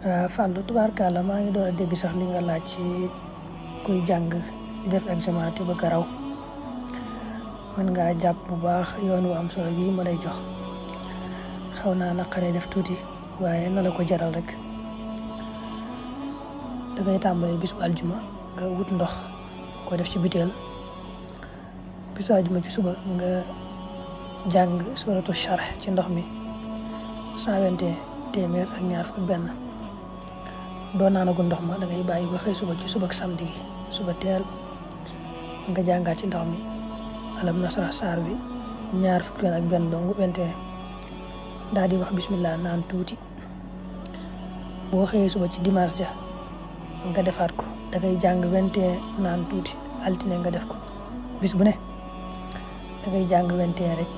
Fallou tubaarkàlla maa ngi door a dégg sax li nga laaj ci kuy jàng di def examen te bëgg a raw mën ngaa jàpp bu baax yoon wu am solo bii ma lay jox xaw naa naqaree def tuuti waaye na la ko jaral rek da ngay tàmbalee bisu aljuma nga wut ndox ko def ci biteel bisu aljuma ci suba nga jàng suratu Sharh ci ndox mi 121 téeméer ak ñaar fukk benn doo naanagul ndox ma da ngay bàyyi ba xëy suba ci suba ak samedi gi suba teel nga jàngaat ci ndox mi alam nasrah saar bi ñaar fukk ak benn dong 21 daal di wax bismillah naan tuuti boo xëyee suba ci dimanche ja nga defaat ko da ngay jàng 21 naan tuuti altine nga def ko bis bu ne da ngay jàng 21 rek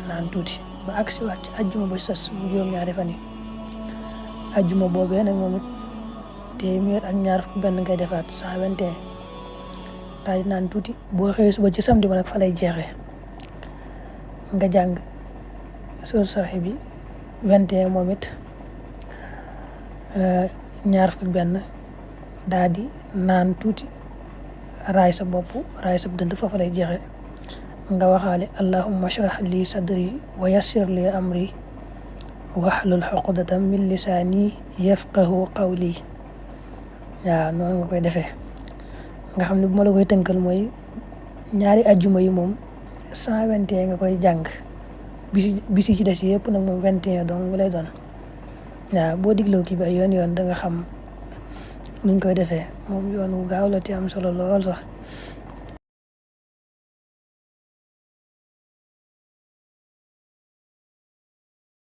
naan tuuti ba agsi waat ci ajjuma ba sës mu juróom-ñaari fan yi ajjuma boobee nag moom it téeméer ak ñaar fukk benn ngay defaat 121 daal di naan tuuti boo xëyee suba ci samedi ba nag fa lay jeexee nga jàng suuratu Sharh bi 21 moom it ñaar fukk benn daal di naan tuuti raay sa bopp raay sa dënd foofu lay jeexee nga waxaale allahumma shrah li sadri wa yassir li amri wahlul uqdatan min lisaani yafqahu qawli waaw noonu nga koy defee nga xam ne bu ma la koy tënkal mooy ñaari ajjuma yi moom 121 nga koy jàng bisi ci des yëpp nag moom 21 donc lay doon waaw boo digloo kii bi ay yoon da nga xam nuñ koy defee moom yoon wu gaaw la te am solo lool sax